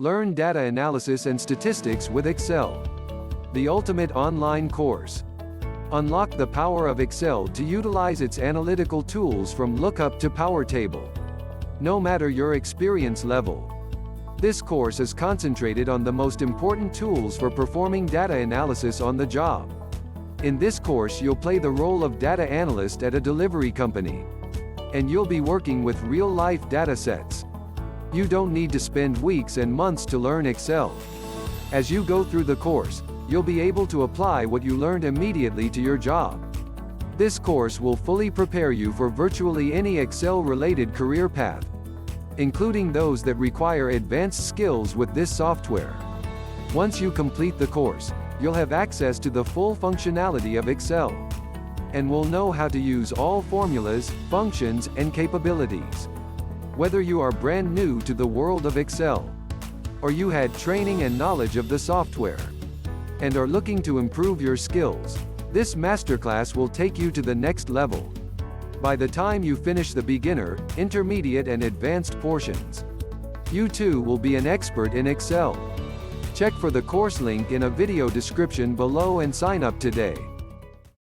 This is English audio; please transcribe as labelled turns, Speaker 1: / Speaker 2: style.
Speaker 1: Learn data analysis and statistics with Excel. The ultimate online course. Unlock the power of Excel to utilize its analytical tools from lookup to power table. No matter your experience level. This course is concentrated on the most important tools for performing data analysis on the job. In this course you'll play the role of data analyst at a delivery company. And you'll be working with real-life data sets. You don't need to spend weeks and months to learn Excel. As you go through the course, you'll be able to apply what you learned immediately to your job. This course will fully prepare you for virtually any Excel-related career path, including those that require advanced skills with this software. Once you complete the course, you'll have access to the full functionality of Excel, and will know how to use all formulas, functions, and capabilities. Whether you are brand new to the world of Excel, or you had training and knowledge of the software, and are looking to improve your skills, this masterclass will take you to the next level. By the time you finish the beginner, intermediate and advanced portions, you too will be an expert in Excel. Check for the course link in a video description below and sign up today.